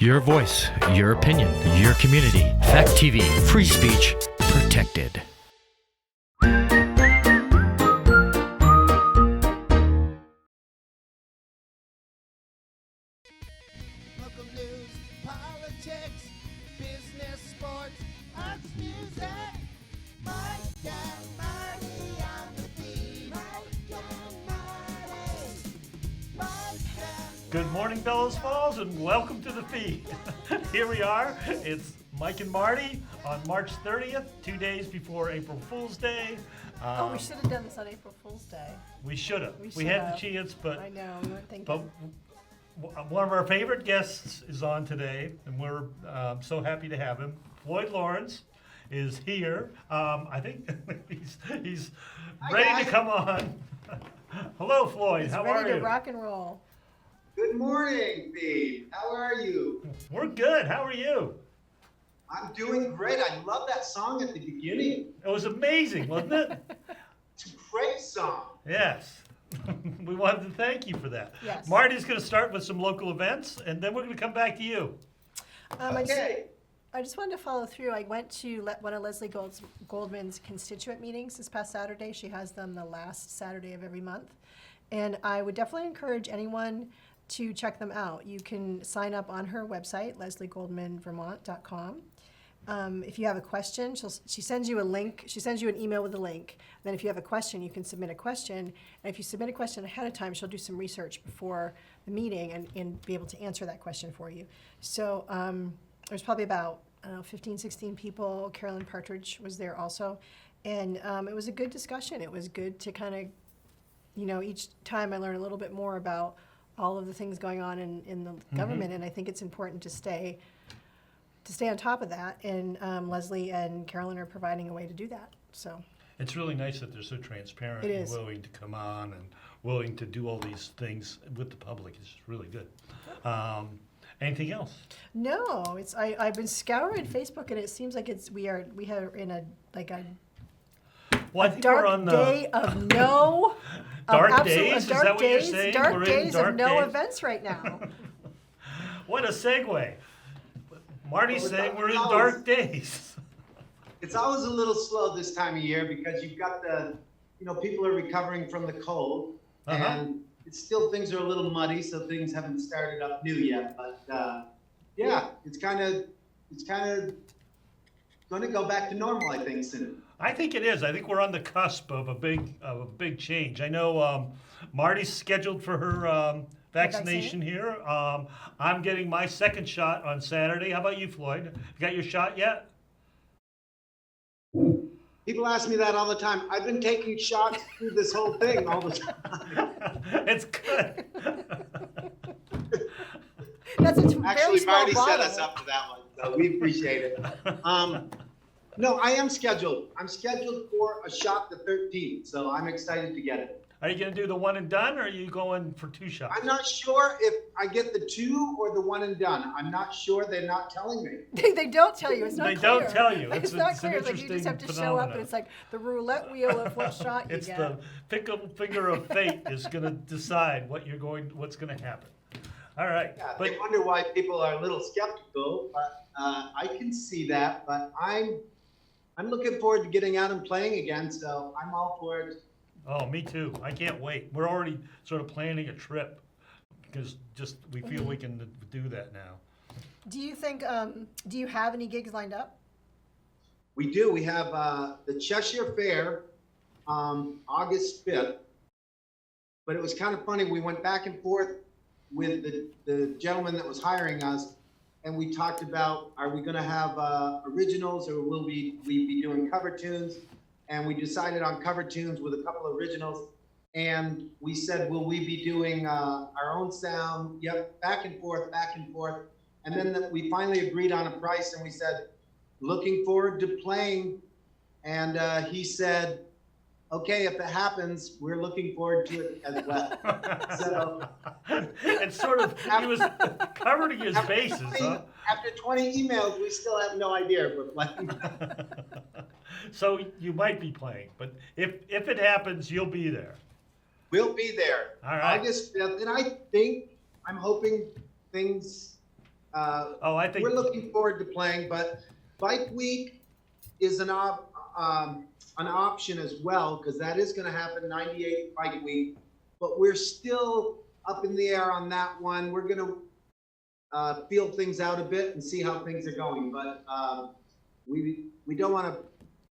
Your voice, your opinion, your community. Fact TV, free speech protected. Local news, politics, business, sports, arts, music. Mike and Marty on the beat. Mike and Marty. Mike and Good morning, Bellows Falls, and welcome to the feed. Here we are. It's Mike and Marty on March 30th, 2 days before April Fool's Day. We should have done this on April Fool's Day. We should have. We We had the should chance, but I know, we weren't thinking. one of our favorite guests is on today, and we're so happy to have him. Floyd Lawrence is here. I think he's ready to come on. Hello, Floyd. He's How are ready to you? rock and roll. Good morning, Pete. How are you? We're good. How are you? I'm doing great. I love that song at the beginning. It was amazing, wasn't it? It's a great song. Yes. We wanted to thank you for that. Yes. Marty's going to start with some local events, and then we're going to come back to you. Okay. I just wanted to follow through. I went to one of Leslie Goldman's constituent meetings this past Saturday. She has them the last Saturday of every month. And I would definitely encourage anyone to check them out. You can sign up on her website, lesliegoldmanvermont.com. If you have a question, she sends you a link. She sends you an email with a link. Then if you have a question, you can submit a question. And if you submit a question ahead of time, she'll do some research before the meeting and be able to answer that question for you. So there's probably about, 15, 16 people. Carolyn Partridge was there also. And it was a good discussion. It was good to kind of, each time I learn a little bit more about all of the things going on in the government. And I think it's important to stay on top of that, and Leslie and Carolyn are providing a way to do that. So It's really nice that they're so transparent It and is. willing to come on and willing to do all these things with the public. It's really good. Anything else? no, I've been scouring Facebook, and it seems like we are in a Well, I think we're dark on the day of no dark days. Is that what you're saying? Dark We're in days dark of no days? events right now. What a segue. Marty's Well, saying we're in it's dark days. It's always a little slow this time of year because you've got people are recovering from the cold, Uh-huh. and it's still, things are a little muddy, so things haven't started up new yet. But yeah, it's kind of going to go back to normal, I think, soon. I think it is. I think we're on the cusp of a big change. I know Marty's scheduled for her vaccination here. I'm getting my second shot on Saturday. How about you, Floyd? You got your shot yet? People ask me that all the time. I've been taking shots through this whole thing all the time. It's good. That's a very Actually, small Marty set bottle. us up for that one, so we appreciate it. No, I am scheduled. I'm scheduled for a shot the 13th, so I'm excited to get it. Are you going to do the one and done, or are you going for 2 shots? I'm not sure if I get the 2 or the 1 and done. I'm not sure. They're not telling me. They don't tell you. It's not They clear. don't tell you. It's It's not an clear. It's like you just have to interesting show up, phenomenon. and it's like the roulette wheel of what shot you It's get. the finger of fate is going to decide what's going to happen. All right. Yeah, But I wonder why people are a little skeptical, but I can see that. But I'm looking forward to getting out and playing again, so I'm all for it. oh, me too. I can't wait. We're already sort of planning a trip because we feel we can do that now. Do you think? Do you have any gigs lined up? We do. We have the Cheshire Fair, August 5th. But it was kind of funny. We went back and forth with the gentleman that was hiring us, and we talked about, are we going to have originals, or will we be doing cover tunes? And we decided on cover tunes with a couple of originals. And we said, will we be doing our own sound? Yep, back and forth, back and forth. And then we finally agreed on a price, and we said, looking forward to playing. And he said, okay, if it happens, we're looking forward to it as well. So It's sort of, he was covering his bases, huh? after 20 emails, we still have no idea if we're playing. So you might be playing, but if it happens, you'll be there. We'll be there. All right. August 5th, and I'm hoping things I think we're looking forward to playing, but Bike Week is an option as well, because that is going to happen 98 Bike Week, but we're still up in the air on that one. We're going to feel things out a bit and see how things are going, but we don't want to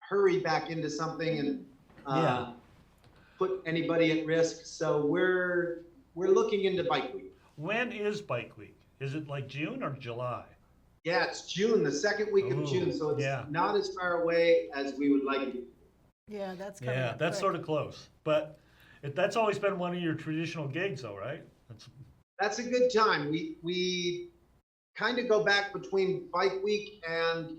hurry back into something and Yeah. put anybody at risk. So we're looking into Bike Week. when is Bike Week? Is it like June or July? Yeah, it's June, the second week of Ooh, June, so it's yeah. not as far away as we would like it to be. Yeah, that's coming Yeah, up that's quick. sort of close. But that's always been one of your traditional gigs, though, right? That's a good time. We kind of go back between Bike Week and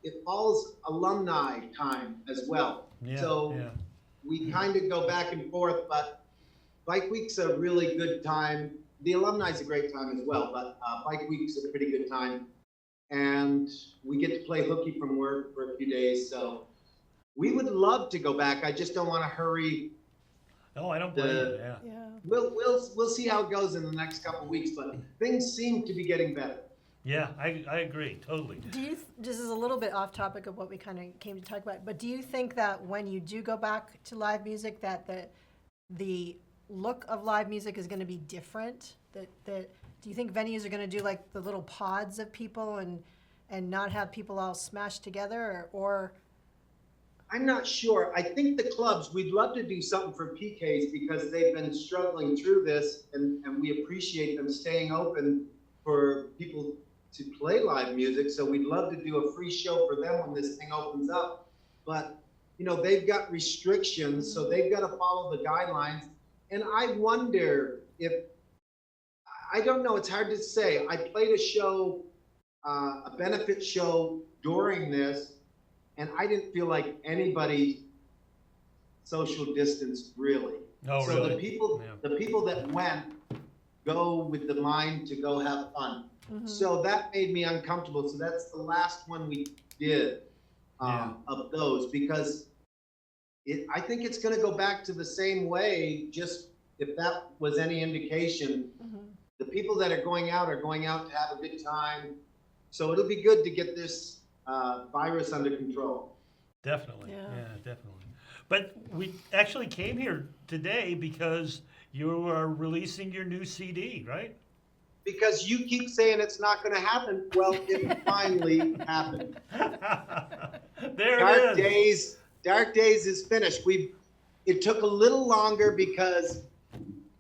it falls alumni time as well. Yeah, So yeah. we kind of go back and forth, but Bike Week's a really good time. The alumni's a great time as well, but Bike Week's a pretty good time. And we get to play hooky from work for a few days, so we would love to go back. I just don't want to hurry. No, I don't blame you. Yeah. Yeah. We'll see how it goes in the next couple of weeks, but things seem to be getting better. Yeah, I agree totally. Do you, this is a little bit off topic of what we kind of came to talk about, but do you think that when you do go back to live music, that the look of live music is going to be different? Do you think venues are going to do like the little pods of people and not have people all smashed together, or I'm not sure. I think the clubs, we'd love to do something for PKs because they've been struggling through this, and we appreciate them staying open for people to play live music. So we'd love to do a free show for them when this thing opens up. But, they've got restrictions, so they've got to follow the guidelines. And I wonder if, I don't know, it's hard to say. I played a show, a benefit show during this, and I didn't feel like anybody social distanced really. Oh, So really? the people that went go with the mind to go have fun. So that made me uncomfortable. So that's the last one we did of those, because I think it's going to go back to the same way. Just if that was any indication, the people that are going out to have a good time. So it'll be good to get this virus under control. Definitely. Yeah. Yeah, definitely. But we actually came here today because you are releasing your new CD, right? Because you keep saying it's not going to happen. Well, it finally happened. There Dark it is. Days is finished. It took a little longer because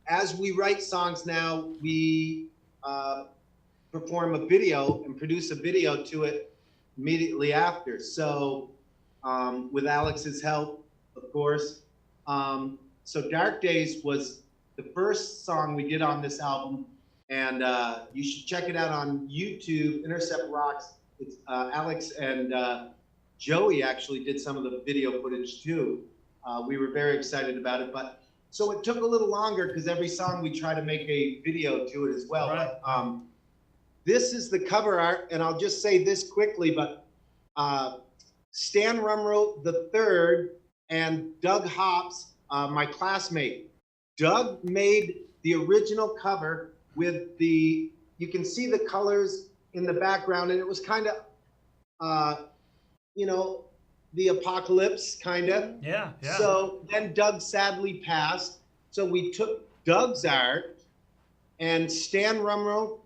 as we write songs now, we perform a video and produce a video to it immediately after. So with Alex's help, of course. So Dark Days was the first song we did on this album, and you should check it out on YouTube, Intercept Rocks. It's Alex and Joey actually did some of the video footage too. We were very excited about it, but so it took a little longer because every song we try to make a video to it as well. Right. But, this is the cover art, and I'll just say this quickly, but Stan Rumrow III and Doug Hops, my classmate. Doug made the original cover with you can see the colors in the background, and it was kind of, the apocalypse, kind of. Yeah, yeah. So then Doug sadly passed. So we took Doug's art, and Stan Rumrow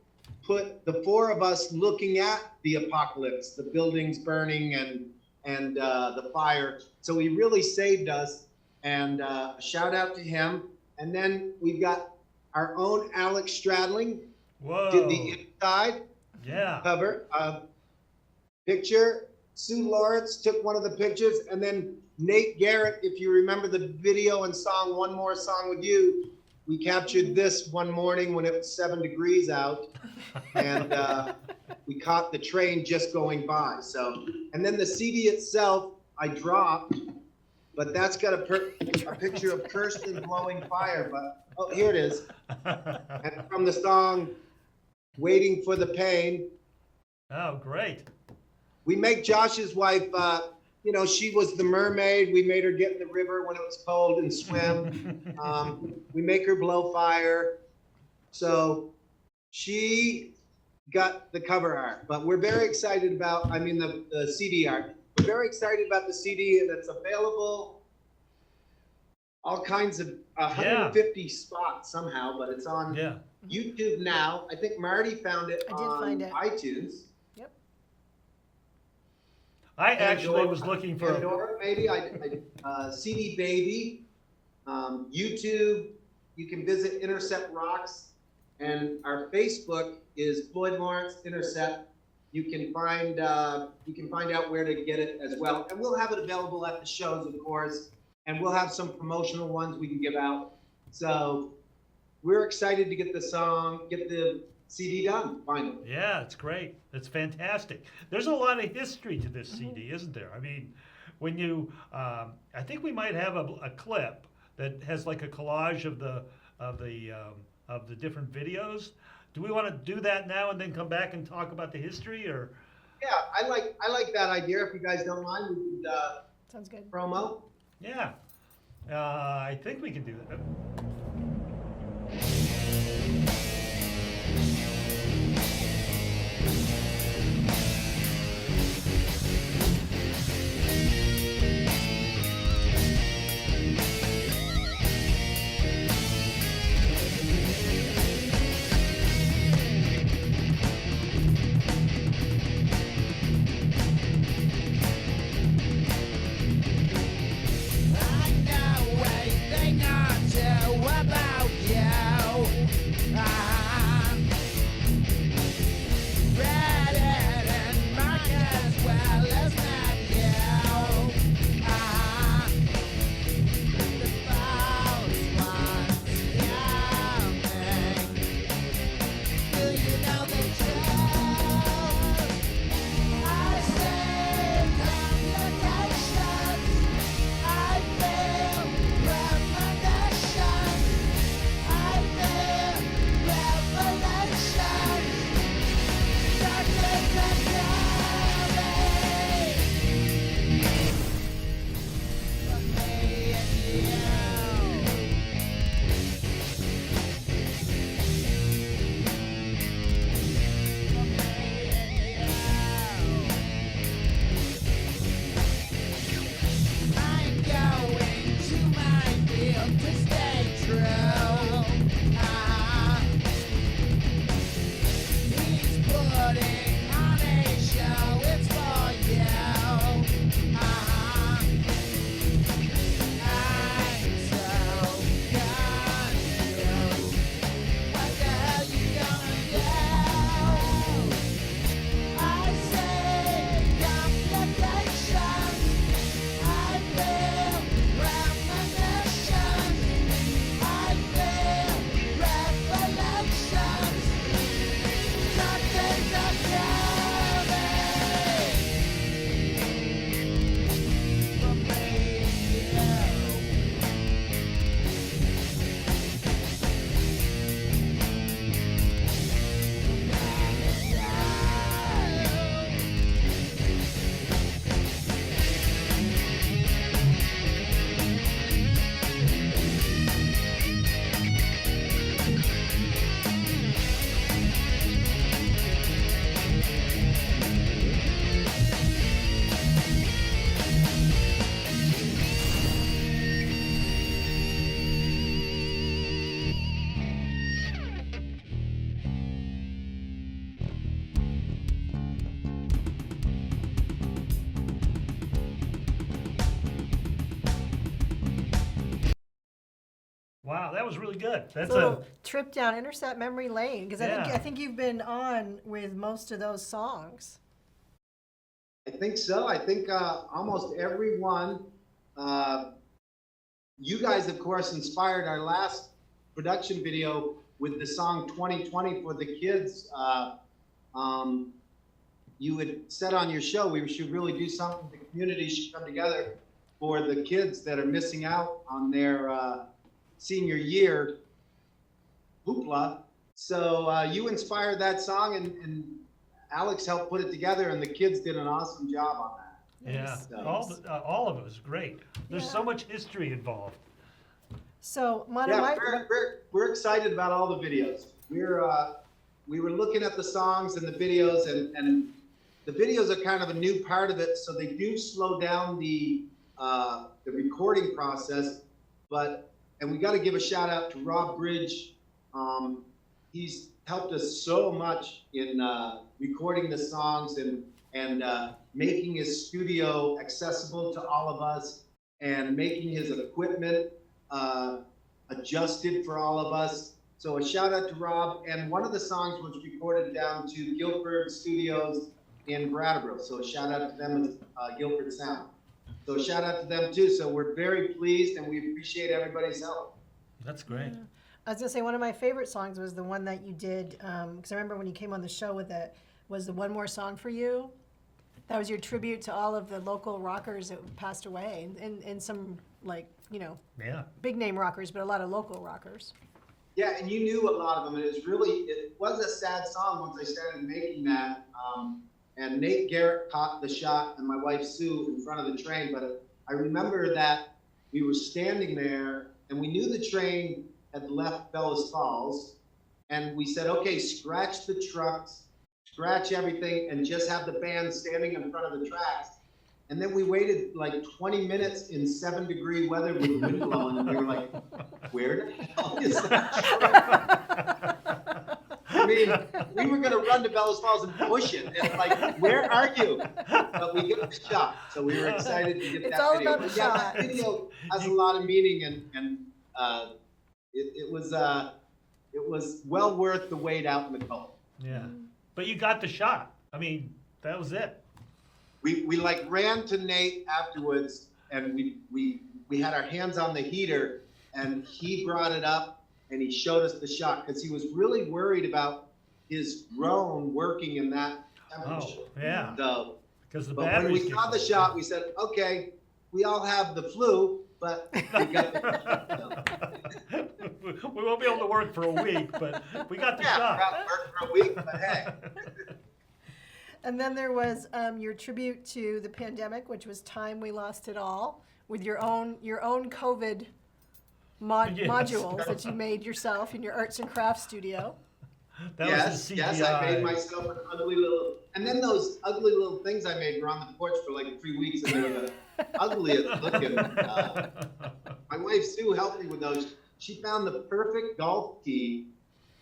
put the four of us looking at the apocalypse, the buildings burning and the fire. So he really saved us, and shout out to him. And then we've got our own Alex Stradling Whoa. did the inside Yeah. cover picture. Sue Lawrence took one of the pictures, and then Nate Garrett, if you remember the video and song One More Song With You, we captured this one morning when it was 7 degrees out, and we caught the train just going by. So, and then the CD itself, I dropped, but that's got a picture of Kirsten blowing fire. But oh, here it is, and from the song "Waiting for the Pain." Oh, great. We make Josh's wife, she was the mermaid. We made her get in the river when it was cold and swim. We make her blow fire. So she got the cover art, but we're very excited about, I mean, the CD art. We're very excited about the CD that's available. All kinds of 150 spots somehow, but it's on Yeah. YouTube now. I think Marty found it I did on find it. iTunes. Yep. I actually Pandora- was looking for. Pandora, maybe. CD Baby, YouTube. You can visit Intercept Rocks, and our Facebook is Floyd Lawrence Intercept. You can find out where to get it as well, and we'll have it available at the shows, of course, and we'll have some promotional ones we can give out. So we're excited to get the CD done finally. Yeah, it's great. It's fantastic. There's a lot of history to this CD, isn't there? I mean, when you, I think we might have a clip that has like a collage of the different videos. Do we want to do that now and then come back and talk about the history, or? Yeah, I like that idea. If you guys don't mind, we could Sounds good. promo. Yeah, I think we can do that. I know anything or two about you. Read it in Mark as well as Matthew. The false ones coming. Do you know the truth? I say complications. I feel premonition. I feel revelation. Darkness and glory. For me and you. For me and you. I'm going to my field to stay true. He's putting on a show, it's for you. I'm so confused. What the hell you gonna do? I say complications. I feel premonition. I feel revelations. Something's a coming for me and you. Wow, that was really good. That's It's a little trip down Intercept memory lane, because Yeah. I think you've been on with most of those songs. I think so. I think almost everyone. You guys, of course, inspired our last production video with the song 2020 for the kids. You had said on your show we should really do something. The community should come together for the kids that are missing out on their senior year hoopla. So you inspired that song, and Alex helped put it together, and the kids did an awesome job on that. yeah, Nice, nice. all of it was great. There's so Yeah. much history involved. So, Mono, Yeah, we're excited about all the videos. we were looking at the songs and the videos, and the videos are kind of a new part of it, so they do slow down the recording process. And we got to give a shout out to Rob Bridge. He's helped us so much in recording the songs and making his studio accessible to all of us, and making his equipment adjusted for all of us. So a shout out to Rob. And one of the songs was recorded down to Guilford Studios in Brattleboro. So a shout out to them as Guilford Sound. So a shout out to them too. So we're very pleased and we appreciate everybody's help. That's great. I was gonna say one of my favorite songs was the one that you did, because I remember when you came on the show with it, was the One More Song for You. That was your tribute to all of the local rockers that passed away, and some, like, Yeah. big name rockers, but a lot of local rockers. Yeah, and you knew a lot of them, and it was a sad song once I started making that. And Nate Garrett caught the shot, and my wife Sue in front of the train. But I remember that we were standing there, and we knew the train had left Bellows Falls, and we said, okay, scratch the trucks, scratch everything, and just have the band standing in front of the tracks. And then we waited like 20 minutes in 7-degree weather with wind blowing, and we were like, where the hell is that truck? I mean, we were going to run to Bellows Falls and push it. And like, where are you? But we got the shot, so we were excited to get It's that all video. about the But yeah, shot. that video has a lot of meaning, and it was well worth the wait out in the cold. Yeah. But you got the shot. I mean, that was it. We like ran to Nate afterwards, and we had our hands on the heater, and he brought it up and he showed us the shot because he was really worried about his drone working in that temperature. Oh, yeah. So, Because the but when batteries. we saw the shot, we said, okay, we all have the flu, but we got the We won't be able to work for a week, but we got the yeah, shot. we're out work for a week, but hey. And then there was your tribute to the pandemic, which was Time We Lost It All, with your own COVID Yes. modules that you made yourself in your arts and crafts studio. That was the CGI. Yes, I made myself an ugly little, and then those ugly little things I made were on the porch for like 3 weeks, and they were the ugliest looking. My wife Sue helped me with those. She found the perfect golf tee,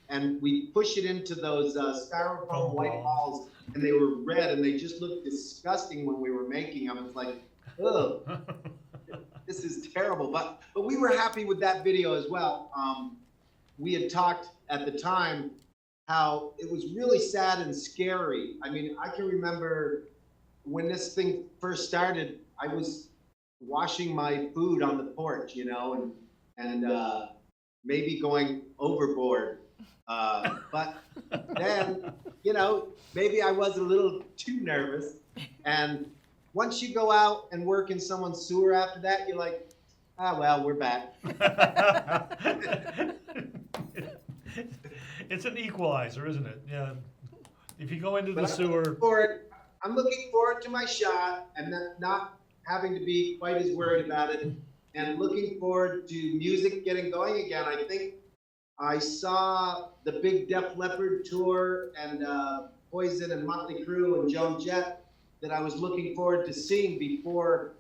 and we pushed it into those styrofoam white balls, and they were red, and they just looked disgusting when we were making them. It's like, ugh, this is terrible. But we were happy with that video as well. We had talked at the time how it was really sad and scary. I mean, I can remember when this thing first started, I was washing my food on the porch, and maybe going overboard. But then, maybe I was a little too nervous. And once you go out and work in someone's sewer after that, you're like, well, we're back. It's an equalizer, isn't it? Yeah. If you go into the sewer. I'm looking forward to my shot and not having to be quite as worried about it, and looking forward to music getting going again. I think I saw the big Def Leppard tour and Poison and Motley Crue and Joan Jett that I was looking forward to seeing before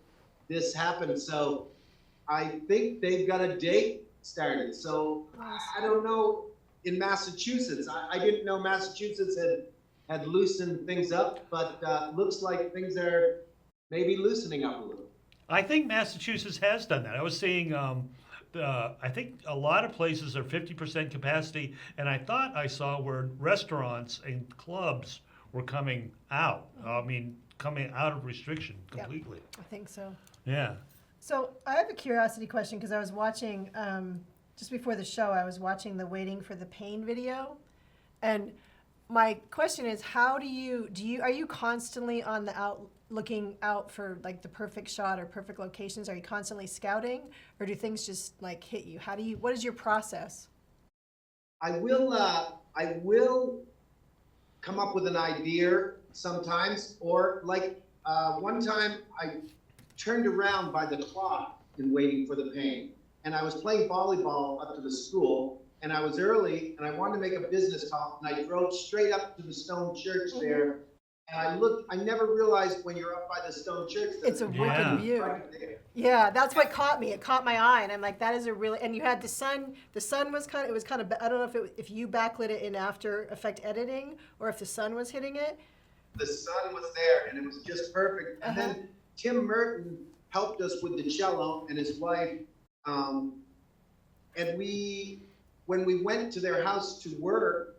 this happened. So I think they've got a date started. So I don't know in Massachusetts. I didn't know Massachusetts had loosened things up, but looks like things are maybe loosening up a little. I think Massachusetts has done that. I was seeing, I think a lot of places are 50% capacity, and I thought I saw where restaurants and clubs were coming out. I mean, coming out of restriction completely. Yep, I think so. Yeah. So I have a curiosity question because I was watching, just before the show, I was watching the Waiting for the Pain video. And my question is, how are you constantly on the looking out for like the perfect shot or perfect locations? Are you constantly scouting, or do things just like hit you? What is your process? I will come up with an idea sometimes, or like one time I turned around by the clock in Waiting for the Pain, and I was playing volleyball up to the school, and I was early, and I wanted to make a business call, and I drove straight up to the stone church there. And I looked, I never realized when you're up by the stone church. that It's a the Yeah. wicked view. right there. Yeah, that's what caught me. It caught my eye, and I'm like, that is a really. And you had the sun. The sun was kind of. It was kind of. I don't know if you backlit it in After Effect editing or if the sun was hitting it. The sun was there, and it was just perfect. And Uh-huh. then Tim Merton helped us with the cello and his wife. And when we went to their house to work,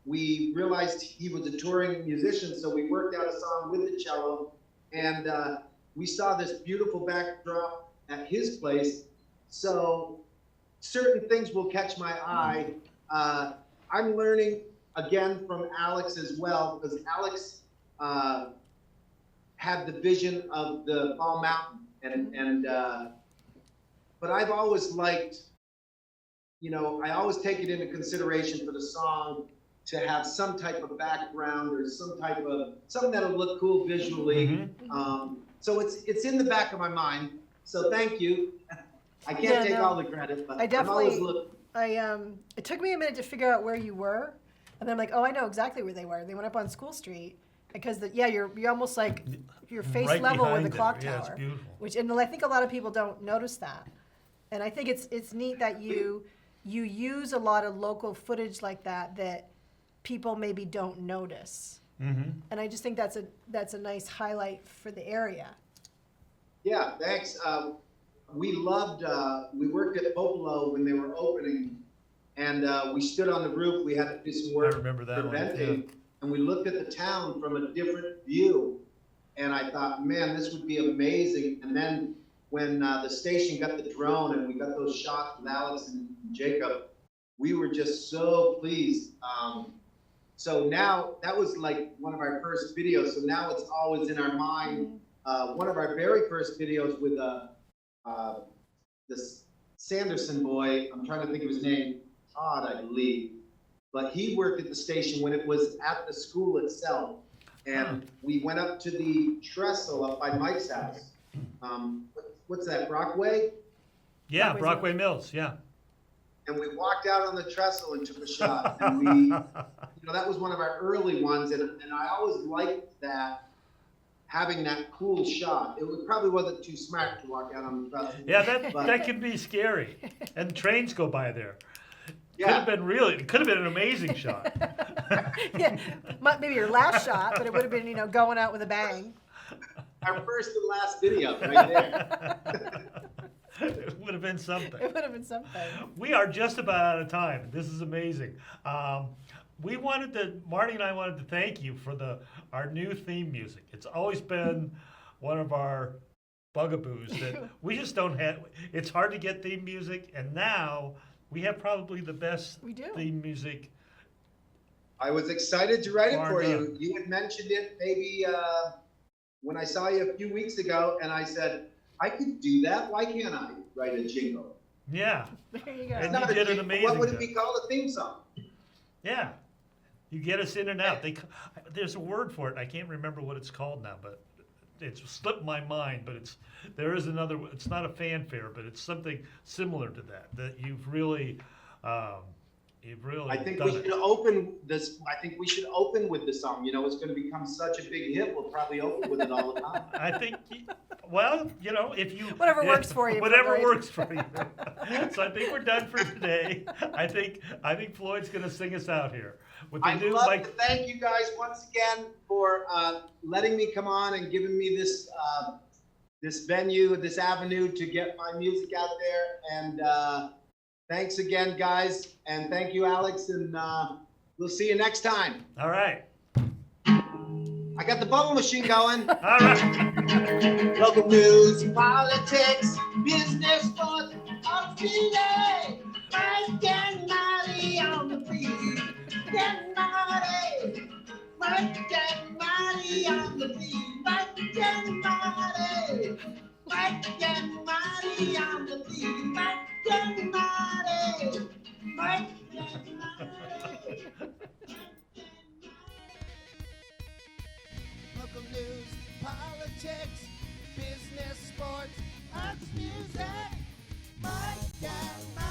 we realized he was a touring musician, so we worked out a song with the cello, and we saw this beautiful backdrop at his place. So certain things will catch my eye. I'm learning again from Alex as well, because Alex had the vision of the Ball Mountain, but I've always liked, I always take it into consideration for the song to have some type of background or something that'll look cool visually. So it's in the back of my mind. So thank you. I can't Yeah, take no. all the credit, but I I'm always definitely. looking. It took me a minute to figure out where you were, and then I'm like, oh, I know exactly where they were. They went up on School Street because you're almost like you're face Right level with behind the there. clock Yeah, tower. it's beautiful. And I think a lot of people don't notice that. And I think it's neat that you use a lot of local footage like that people maybe don't notice. And I just think that's a nice highlight for the area. Yeah, thanks. We loved, we worked at Popolo when they were opening, and we stood on the roof. We had to do some work I remember that for one, venting, and we looked at the town from a different view. And I thought, man, this would be amazing. And then when the station got the drone and we got those shots with Alex and Jacob, we were just so pleased. So now that was like one of our first videos. So now it's always in our mind. One of our very first videos with this Sanderson boy, I'm trying to think of his name, Todd, I believe. But he worked at the station when it was at the school itself. And we went up to the trestle up by Mike's house. What's that, Brockway? Yeah, Brockway Mills, yeah. And we walked out on the trestle and took a shot. And we, that was one of our early ones. And I always liked that, having that cool shot. It probably wasn't too smart to walk out on the trestle. Yeah, but- that can be scary. And trains go by there. It Yeah. could have been an amazing shot. Yeah, maybe your last shot, but it would have been going out with a bang. Our first and last video right there. It would have been something. It would have been something. We are just about out of time. This is amazing. Marty and I wanted to thank you for our new theme music. It's always been one of our bugaboos that we just don't have. It's hard to get theme music, and now we have probably the best We do. theme music. I was excited to write it Far for you. done. You had mentioned it maybe when I saw you a few weeks ago, and I said, I could do that. Why can't I write a jingle? Yeah, There you go. And Not you a did an jingle. amazing What would it job. be called? A theme song? yeah. You get us in and out. There's a word for it. I can't remember what it's called now, but it's slipped my mind. But there is another. It's not a fanfare, but it's something similar to that. That you've really I think done we it. should open this. I think we should open with the song. It's going to become such a big hit. We'll probably open with it all the time. I think, well, if you Whatever works for you, whatever Floyd. works for you. So I think we're done for today. I think Floyd's going to sing us out here with the I'd new love to thank you guys once again for letting me come on and giving me this this venue, this avenue to get my music out there. And thanks again, guys. And thank you, Alex. And we'll see you next time. All right. I got the bubble machine going. All right. Local news, politics, business, sports, up to date. Mike and Marty on the beat. Get Marty. Mike and Marty on the beat. Mike and Marty. Mike and Marty on the beat. Mike and Marty. Mike and Marty. Local news, politics, business, sports, arts, music. Mike and Marty.